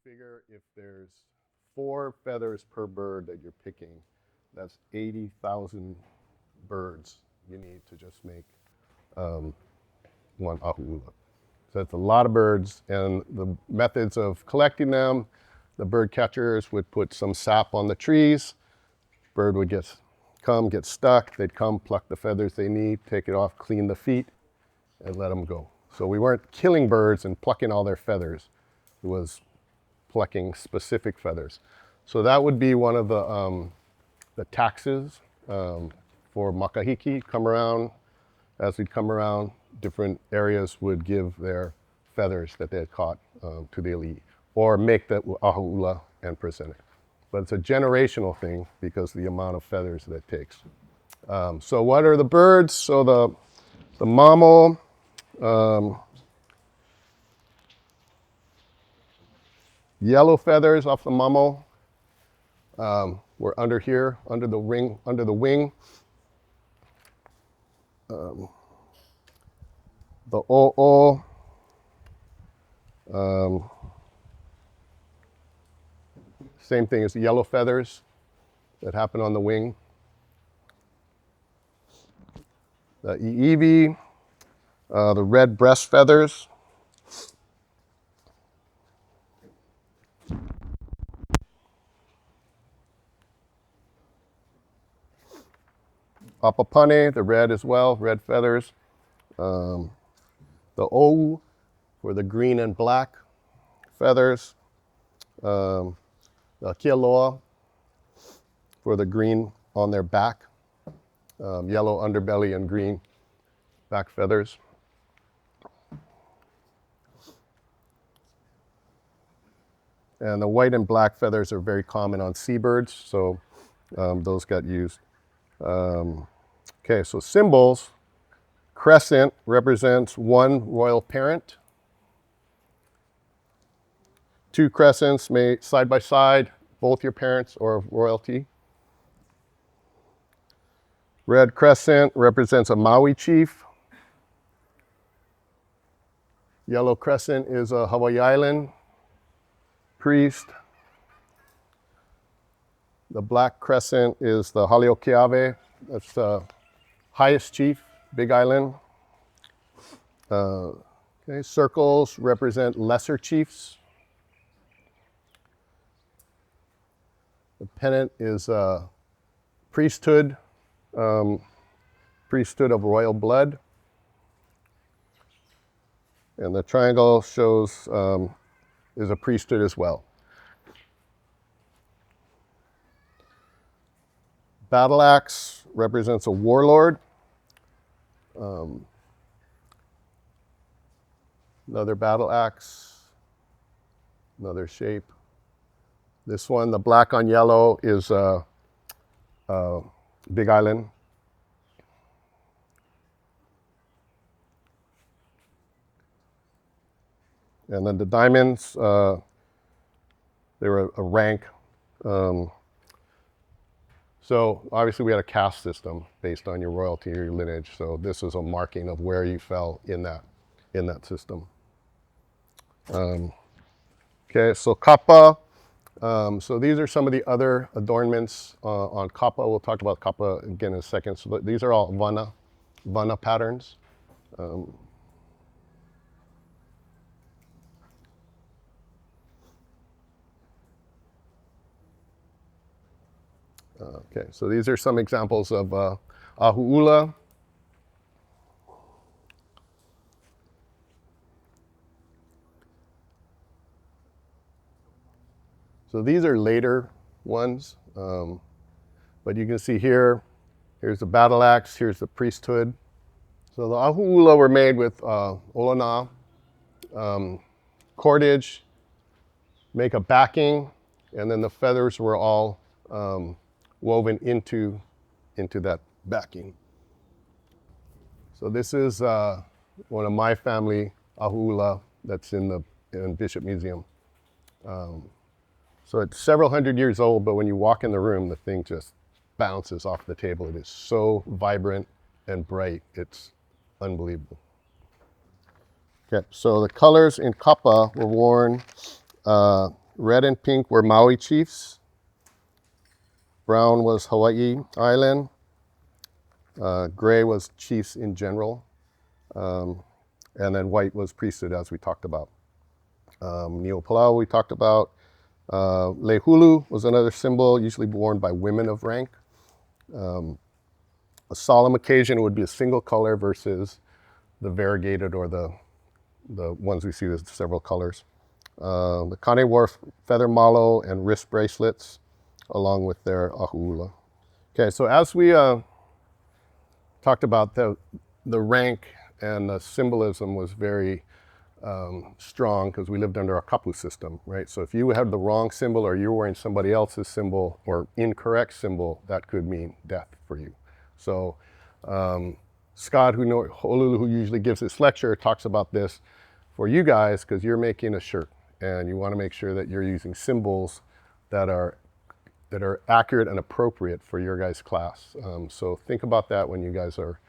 figure if there's 4 feathers per bird that you're picking, that's 80,000 birds you need to just make one ahaula. So that's a lot of birds, and the methods of collecting them, the bird catchers would put some sap on the trees. Bird would get stuck. They'd come, pluck the feathers they need, take it off, clean the feet, and let them go. So we weren't killing birds and plucking all their feathers. It was plucking specific feathers. So that would be one of the taxes for makahiki. Come around, as we'd come around, different areas would give their feathers that they had caught to the elite, or make the ahaula and present it. But it's a generational thing because of the amount of feathers that it takes. So what are the birds? So the mamo, yellow feathers off the mamo were under here, under the wing. The o'o, same thing as the yellow feathers that happen on the wing. The iivi, the red breast feathers. Apapane, the red as well, red feathers. The ou for the green and black feathers. The kialoa for the green on their back, yellow underbelly and green back feathers. And the white and black feathers are very common on seabirds, so those got used. Okay, so symbols. Crescent represents 1 royal parent. 2 crescents made side by side, both your parents or of royalty. Red crescent represents a Maui chief. Yellow crescent is a Hawaii Island priest. The black crescent is the Haliokeave. That's the highest chief, Big Island. Okay, circles represent lesser chiefs. The pennant is priesthood, priesthood of royal blood. And the triangle shows is a priesthood as well. Battle axe represents a warlord. Another battle axe, another shape. This one, the black on yellow, is Big Island. And then the diamonds, they were a rank. So obviously we had a caste system based on your royalty or your lineage. So this is a marking of where you fell in that system. Okay, so kapa. So these are some of the other adornments on kapa. We'll talk about kapa again in a second. So these are all vana patterns. Okay, so these are some examples of ahaula. So these are later ones, but you can see here's the battle axe, here's the priesthood. So the ahaula were made with olona, cordage, make a backing, and then the feathers were all woven into that backing. So this is one of my family ahaula that's in Bishop Museum. So it's several hundred years old, but when you walk in the room, the thing just bounces off the table. It is so vibrant and bright. It's unbelievable. Okay, so the colors in kapa were worn Red and pink were Maui chiefs. Brown was Hawaii Island. Gray was chiefs in general. And then white was priesthood, as we talked about. Neopalau we talked about. Lehulu was another symbol, usually worn by women of rank. A solemn occasion would be a single color versus the variegated or the ones we see with several colors. The Kane wore feather malo and wrist bracelets along with their Ahaula. Okay, so as we talked about, the rank and the symbolism was very strong because we lived under a kapu system, right? So if you had the wrong symbol or you were wearing somebody else's symbol or incorrect symbol, that could mean death for you. So Scott, who usually gives this lecture, talks about this for you guys because you're making a shirt and you want to make sure that you're using symbols that are accurate and appropriate for your guys' class. So think about that when you guys are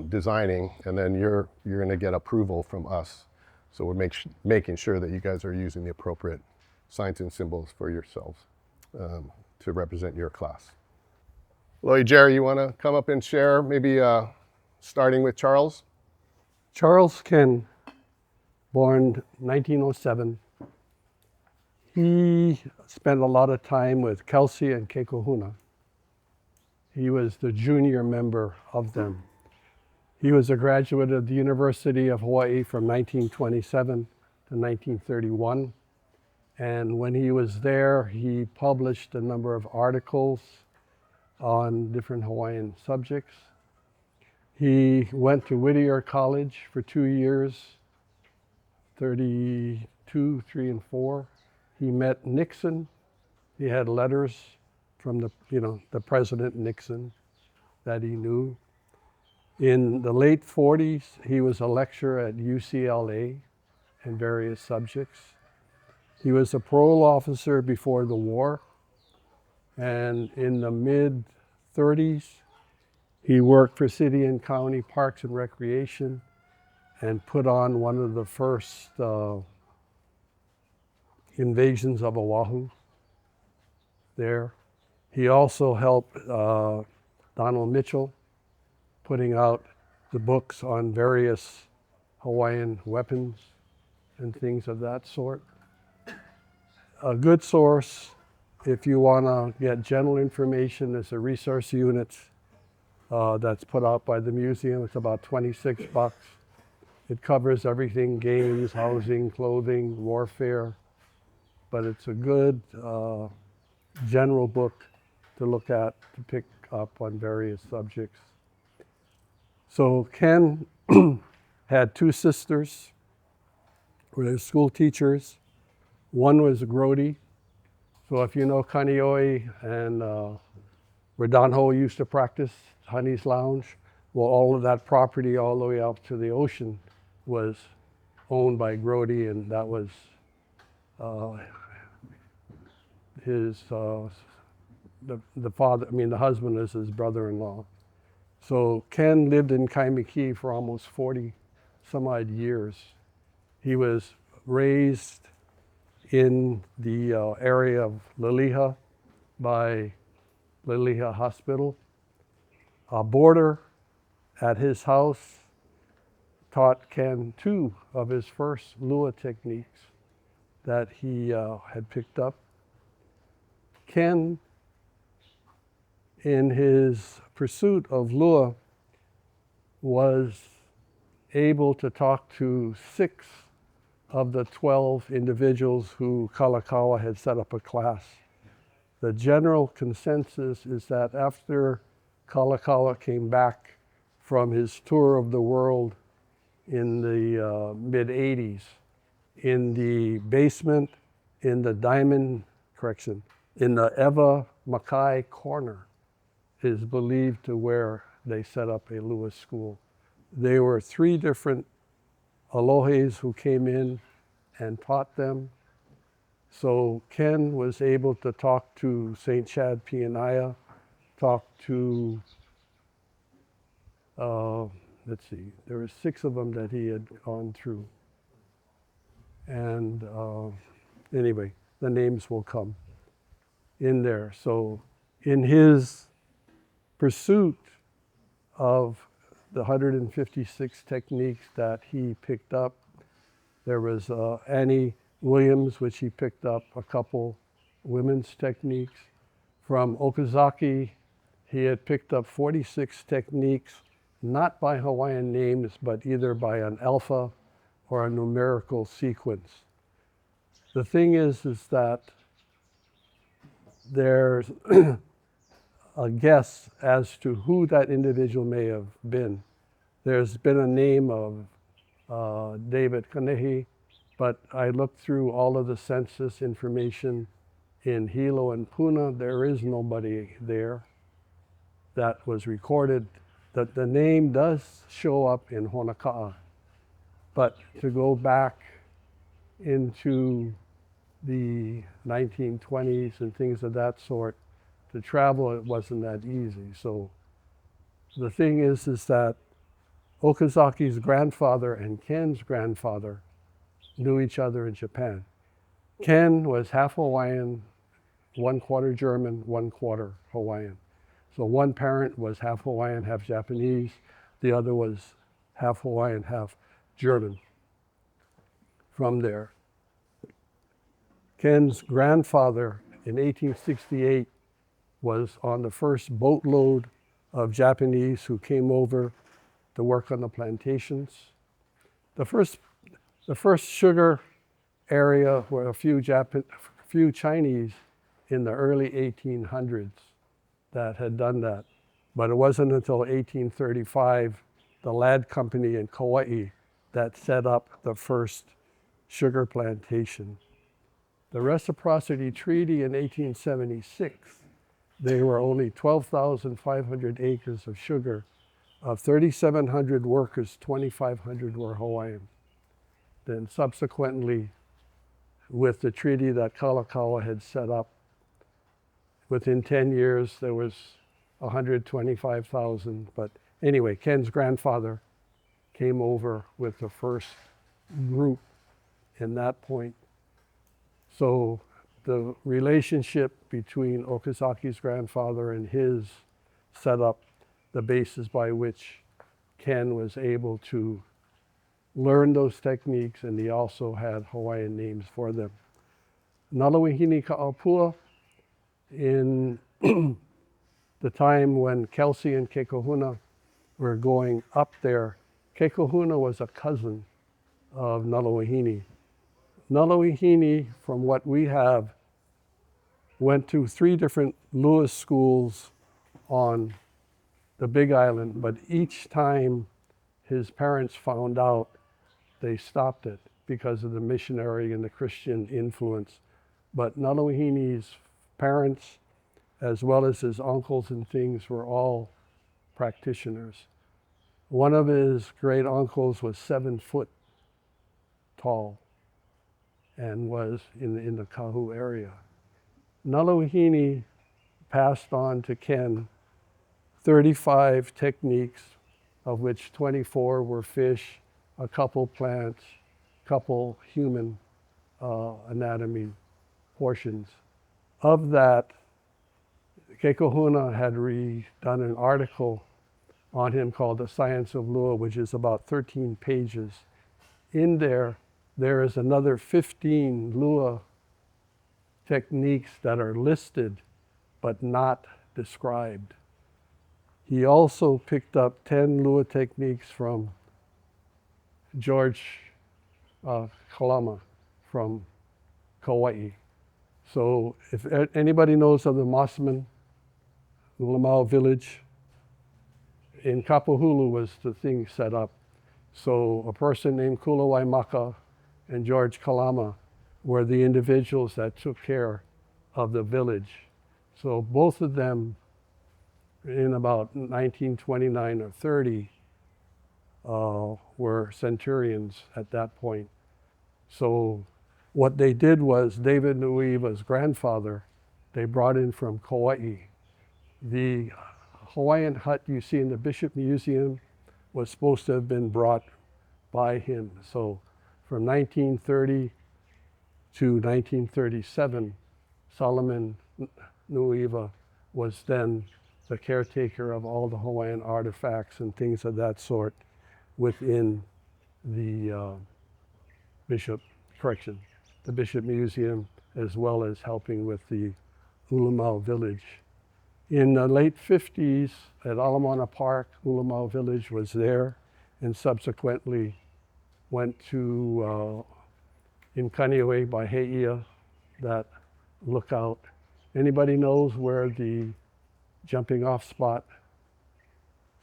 designing, and then you're going to get approval from us. So we're making sure that you guys are using the appropriate signs and symbols for yourselves to represent your class. Lloyd, Jerry, you want to come up and share, maybe starting with Charles? Charles Ken, born 1907. He spent a lot of time with Kelsey and Keikohuna. He was the junior member of them. He was a graduate of the University of Hawaii from 1927 to 1931. And when he was there, he published a number of articles on different Hawaiian subjects. He went to Whittier College for 2 years, 32, 3, and 4. He met Nixon. He had letters from the President Nixon that he knew. In the late 40s, he was a lecturer at UCLA in various subjects. He was a parole officer before the war. And in the mid 30s, he worked for City and County Parks and Recreation and put on one of the first invasions of Oahu there. He also helped Donald Mitchell putting out the books on various Hawaiian weapons and things of that sort. A good source, if you want to get general information, is a resource unit that's put out by the museum. It's about $26. It covers everything: games, housing, clothing, warfare. But it's a good general book to look at, to pick up on various subjects. So Ken had 2 sisters who were school teachers. One was Grody. So if you know Kaneohe and where Don Ho used to practice, Honey's Lounge, well, all of that property all the way up to the ocean was owned by Grody, and that was his, the father, the husband is his brother-in-law. So Ken lived in Kaimiki for almost 40 some odd years. He was raised in the area of Liliha by Liliha Hospital. A boarder at his house taught Ken 2 of his first lua techniques that he had picked up. Ken, in his pursuit of lua, was able to talk to 6 of the 12 individuals who Kalakaua had set up a class. The general consensus is that after Kalakaua came back from his tour of the world in the mid-80s, in the basement, in the in the Eva Makai corner, is believed to where they set up a lua school. There were 3 different Olohes who came in and taught them. So Ken was able to talk to St. Chad Pianaya, talk to, let's see, there were 6 of them that he had gone through. And anyway, the names will come in there. So in his pursuit of the 156 techniques that he picked up, there was Annie Williams, which he picked up a couple women's techniques. From Okazaki, he had picked up 46 techniques, not by Hawaiian names, but either by an alpha or a numerical sequence. The thing is that there's a guess as to who that individual may have been. There's been a name of David Kanehi, but I looked through all of the census information in Hilo and Puna. There is nobody there that was recorded. The name does show up in Honaka'a, but to go back into the 1920s and things of that sort, to travel, it wasn't that easy. So the thing is that Okazaki's grandfather and Ken's grandfather knew each other in Japan. Ken was half Hawaiian, 1/4 German, 1/4 Hawaiian. So one parent was half Hawaiian, half Japanese. The other was half Hawaiian, half German. From there, Ken's grandfather in 1868 was on the first boatload of Japanese who came over to work on the plantations. The first sugar area were a few Chinese in the early 1800s that had done that. But it wasn't until 1835, the Ladd Company in Kauai, that set up the first sugar plantation. The Reciprocity Treaty in 1876, there were only 12,500 acres of sugar. Of 3,700 workers, 2,500 were Hawaiian. Then subsequently, with the treaty that Kalakaua had set up, within 10 years, there was 125,000. But anyway, Ken's grandfather came over with the first group in that point. So the relationship between Okazaki's grandfather and his set up the basis by which Ken was able to learn those techniques, and he also had Hawaiian names for them. Nalawihini Ka'apua, in the time when Kelsey and Kekahuna were going up there, Kekahuna was a cousin of Nalawihini. Nalawihini, from what we have, went to 3 different Lewis schools on the Big Island, but each time his parents found out, they stopped it because of the missionary and the Christian influence. But Nalawihini's parents, as well as his uncles and things, were all practitioners. One of his great uncles was 7 foot tall and was in the Kahu area. Nalawihini passed on to Ken 35 techniques, of which 24 were fish, a couple plants, couple human anatomy portions. Of that, Kekahuna had done an article on him called The Science of Lua, which is about 13 pages. In there is another 15 Lua techniques that are listed but not described. He also picked up 10 Lua techniques from George Kalama from Kauai. So if anybody knows of the Mossman Lamau village, in Kapahulu was the thing set up. So a person named Kula Waimaka and George Kalama were the individuals that took care of the village. So both of them, in about 1929 or 30, were centurions at that point. So what they did was, David Nuiva's grandfather, they brought in from Kauai. The Hawaiian hut you see in the Bishop Museum was supposed to have been brought by him. So from 1930 to 1937, Solomon Nuiva was then the caretaker of all the Hawaiian artifacts and things of that sort within the the Bishop Museum, as well as helping with the Ulamau Village. In the late 50s at Alamana Park, Ulamau Village was there, and subsequently went to in Kaneohe by Heia, that lookout. Anybody knows where the jumping off spot?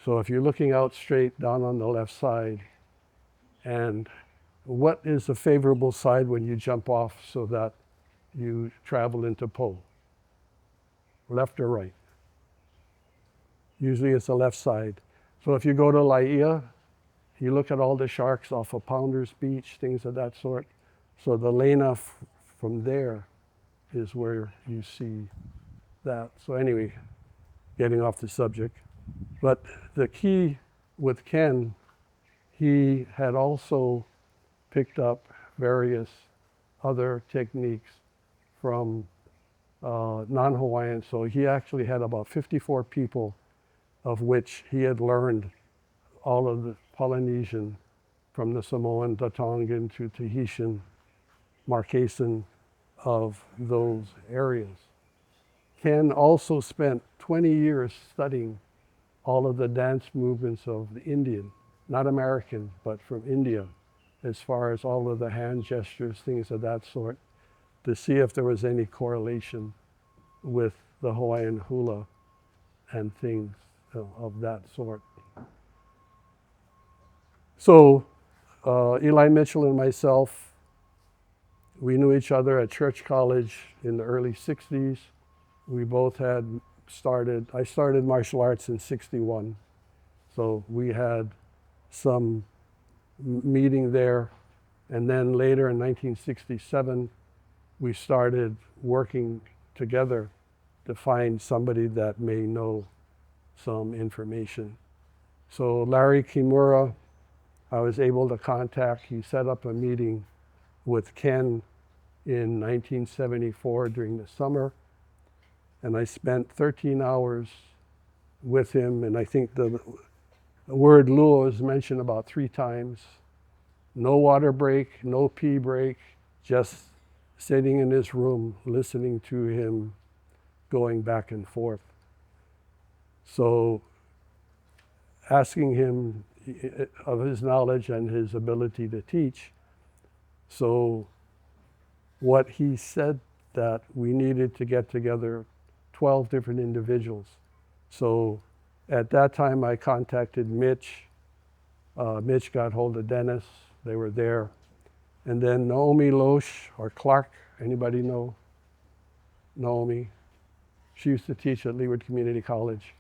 So if you're looking out straight down on the left side, and what is the favorable side when you jump off so that you travel into Po? Left or right? Usually it's the left side. So if you go to Laia, you look at all the sharks off of Pounders Beach, things of that sort. So the Lena from there is where you see that. So anyway, getting off the subject. But the key with Ken, he had also picked up various other techniques from non-Hawaiian. So he actually had about 54 people of which he had learned all of the Polynesian, from the Samoan, the Tongan to Tahitian, Marquesan, of those areas. Ken also spent 20 years studying all of the dance movements of the Indian, not American, but from India, as far as all of the hand gestures, things of that sort, to see if there was any correlation with the Hawaiian hula and things of that sort. So Eli Mitchell and myself, we knew each other at Church College in the early 60s. We both had I started martial arts in 61. So we had some meeting there. And then later in 1967, we started working together to find somebody that may know some information. So Larry Kimura, I was able to contact. He set up a meeting with Ken in 1974 during the summer. And I spent 13 hours with him. And I think the word lua is mentioned about 3 times. No water break, no pee break, just sitting in his room, listening to him going back and forth. So asking him of his knowledge and his ability to teach. So what he said, that we needed to get together 12 different individuals. So at that time I contacted Mitch. Mitch got hold of Dennis. They were there. And then Naomi Loesch, or Clark, anybody know Naomi? She used to teach at Leeward Community College.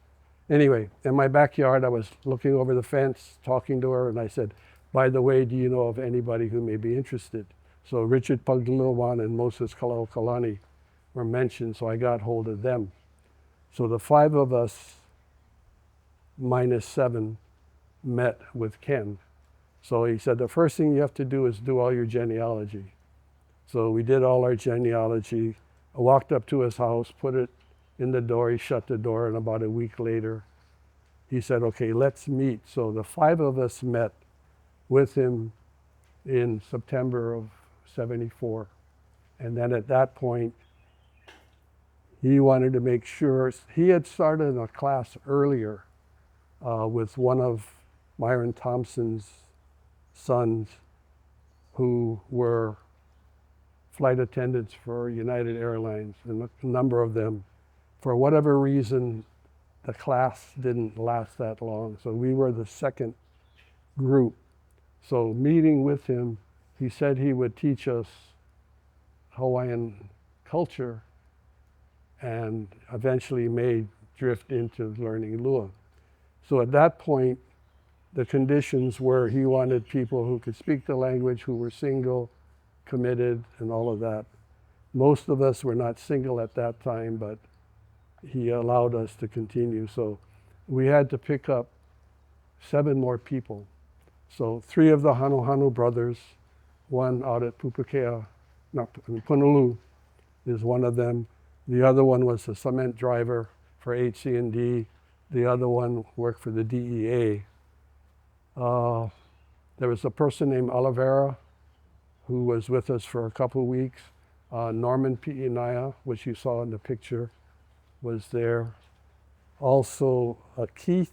Anyway, in my backyard, I was looking over the fence, talking to her, and I said, by the way, do you know of anybody who may be interested? So Richard Pagluwan and Moses Kalani were mentioned, so I got hold of them. So the 5 of us, minus 7, met with Ken. So he said, the first thing you have to do is do all your genealogy. So we did all our genealogy. I walked up to his house, put it in the door, he shut the door, and about a week later, he said, okay, let's meet. So the 5 of us met with him in September of 74. And then at that point, he wanted to make sure, he had started a class earlier with one of Myron Thompson's sons who were flight attendants for United Airlines, and a number of them, for whatever reason, the class didn't last that long. So we were the second group. So meeting with him, he said he would teach us Hawaiian culture and eventually may drift into learning Lua. So at that point, the conditions were he wanted people who could speak the language, who were single, committed, and all of that. Most of us were not single at that time, but he allowed us to continue. So we had to pick up 7 more people. So 3 of the Hanu Hanu brothers, one out at Pupukea Punaluu is one of them. The other one was a cement driver for HC&D. The other one worked for the DEA. There was a person named Oliveira who was with us for a couple of weeks. Norman Pi'inaya, which you saw in the picture, was there. Also, Keith,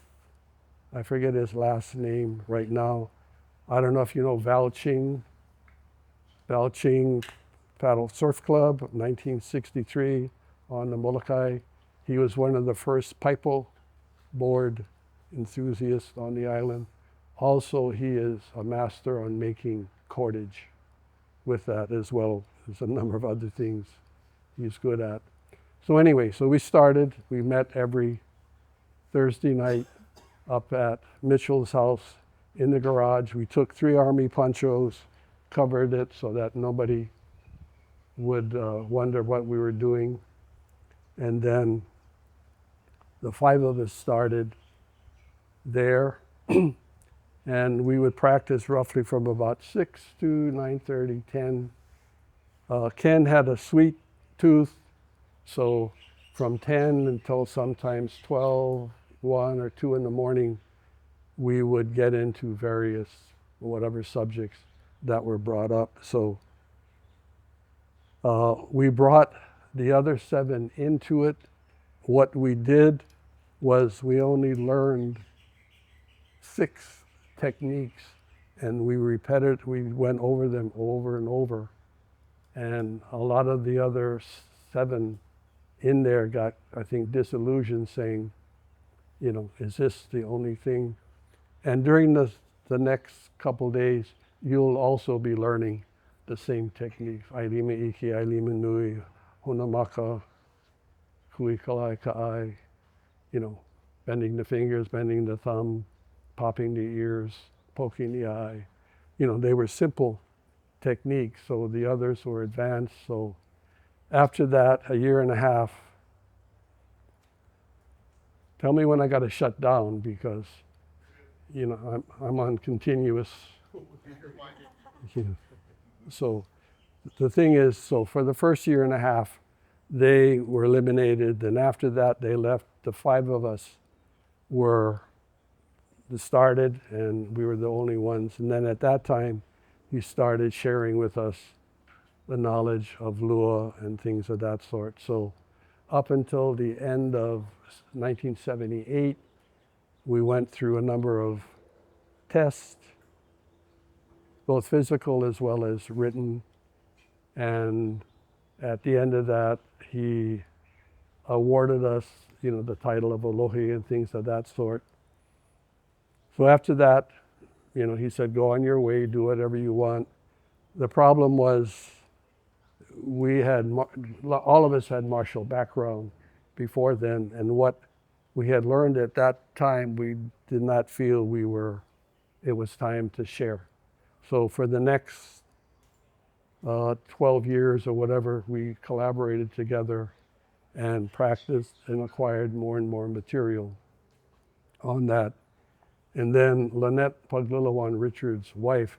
I forget his last name right now. I don't know if you know Val Ching. Val Ching Paddle Surf Club, 1963 on the Molokai. He was one of the first Paipo board enthusiasts on the island. Also, he is a master on making cordage with that as well as a number of other things he's good at. So anyway, so we started, we met every Thursday night up at Mitchell's house in the garage. We took 3 army ponchos, covered it so that nobody would wonder what we were doing. And then the 5 of us started there. And we would practice roughly from about 6 to 9:30, 10. Ken had a sweet tooth, so from 10 until sometimes 12, 1 or 2 in the morning, we would get into various whatever subjects that were brought up. So we brought the other 7 into it. What we did was we only learned 6 techniques, and we went over them over and over. And a lot of the other 7 in there got, I think, disillusioned, saying, you know, is this the only thing? And during the next couple days, you'll also be learning the same techniques. Ailima iki, ailima nui, hunamaka, kui kalai ka'ai, you know, bending the fingers, bending the thumb, popping the ears, poking the eye. You know, they were simple techniques, so the others were advanced. So after that, a year and a half, tell me when I got to shut down, because, you know, I'm on continuous. You know. So the thing is, so for the first year and a half, they were eliminated. Then after that, they left. The 5 of us were started, and we were the only ones. And then at that time, he started sharing with us the knowledge of Lua and things of that sort. So up until the end of 1978, we went through a number of tests, both physical as well as written. And at the end of that, he awarded us, you know, the title of Olohe and things of that sort. So after that, you know, he said, go on your way, do whatever you want. The problem was we had, all of us had martial background before then, and what we had learned at that time, we did not feel it was time to share. So for the next 12 years or whatever, we collaborated together and practiced and acquired more and more material on that. And then Lynette Paglilawan Richards' wife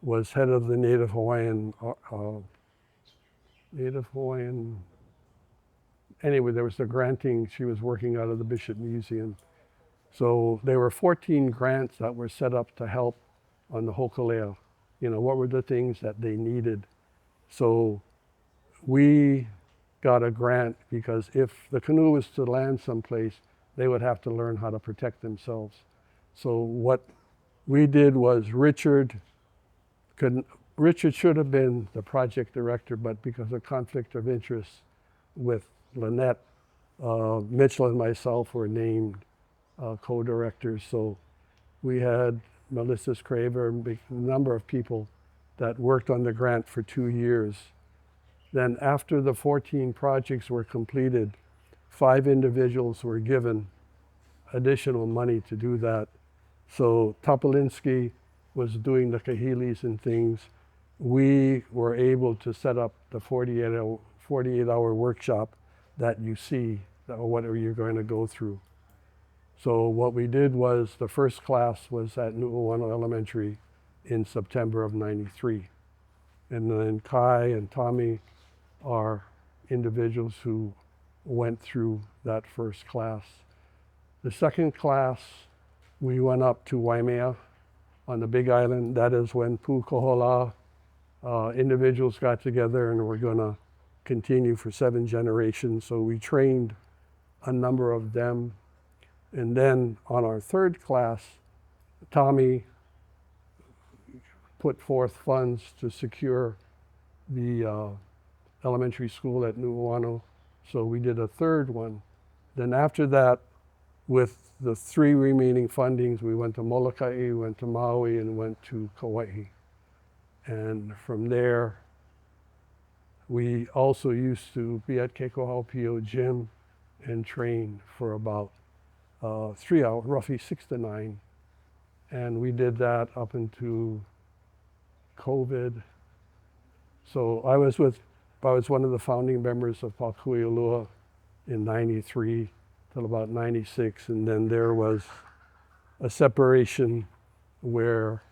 was head of the Native Hawaiian, anyway, there was the granting, she was working out of the Bishop Museum. So there were 14 grants that were set up to help on the Hokulea. You know, what were the things that they needed? So we got a grant because if the canoe was to land someplace, they would have to learn how to protect themselves. So what we did was Richard should have been the project director, but because of conflict of interest with Lynette, Mitchell and myself were named co-directors. So we had Melissa Scraver, a number of people that worked on the grant for 2 years. Then after the 14 projects were completed, 5 individuals were given additional money to do that. So Topolinsky was doing the kahilis and things. We were able to set up the 48-hour workshop that you see, or whatever you're going to go through. So what we did was the first class was at Nu'uanu Elementary in September of '93. And then Kai and Tommy are individuals who went through that first class. The second class, we went up to Waimea on the Big Island. That is when Pukohola individuals got together and were going to continue for 7 generations. So we trained a number of them. And then on our third class, Tommy put forth funds to secure the elementary school at Nuuanu. So we did a third one. Then after that, with the 3 remaining fundings, we went to Molokai, went to Maui, and went to Kauai. And from there, we also used to be at Keikohaupio Gym and train for about 3 hours, roughly 6 to 9. And we did that up into COVID. So I was one of the founding members of Pakui Olohe in 93 till about 96. And then there was a separation where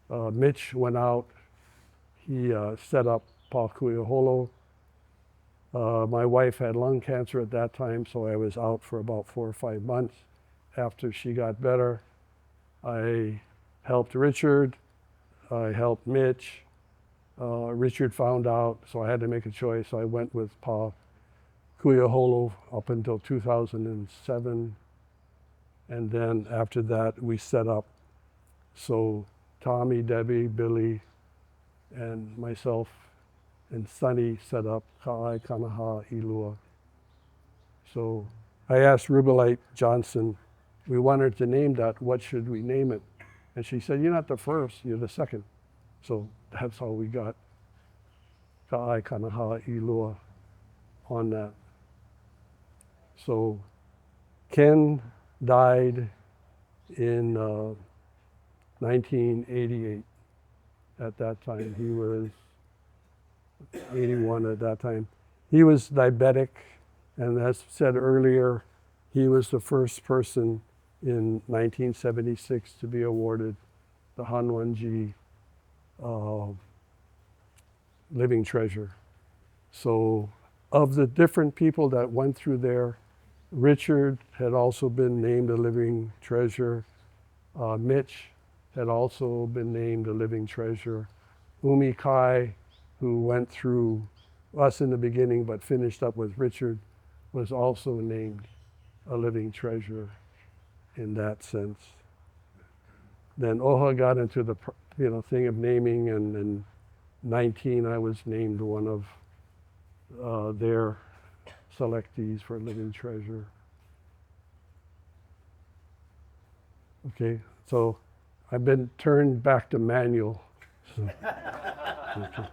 Mitch went out. He set up Pakui Ahaula. My wife had lung cancer at that time, so I was out for about 4 or 5 months. After she got better, I helped Richard. I helped Mitch. Richard found out, so I had to make a choice. I went with Pakui Ahaula up until 2007. And then after that, we set up. So Tommy, Debbie, Billy, and myself and Sonny set up Ka'ai Kanaha Ilua. So I asked Rubelite Johnson, we wanted to name that, what should we name it? And she said, you're not the first, you're the second. So that's how we got Ka'ai Kanaha Ilua on that. So Ken died in 1988. At that time, he was 81 at that time. He was diabetic, and as said earlier, he was the first person in 1976 to be awarded the Hanwanji Living Treasure. So of the different people that went through there, Richard had also been named a Living Treasure. Mitch had also been named a Living Treasure. Umi Kai, who went through us in the beginning but finished up with Richard, was also named a Living Treasure in that sense. Then Oha got into the thing of naming, and in 19 I was named one of their selectees for Living Treasure. Okay, so I've been turned back to manual. So, okay.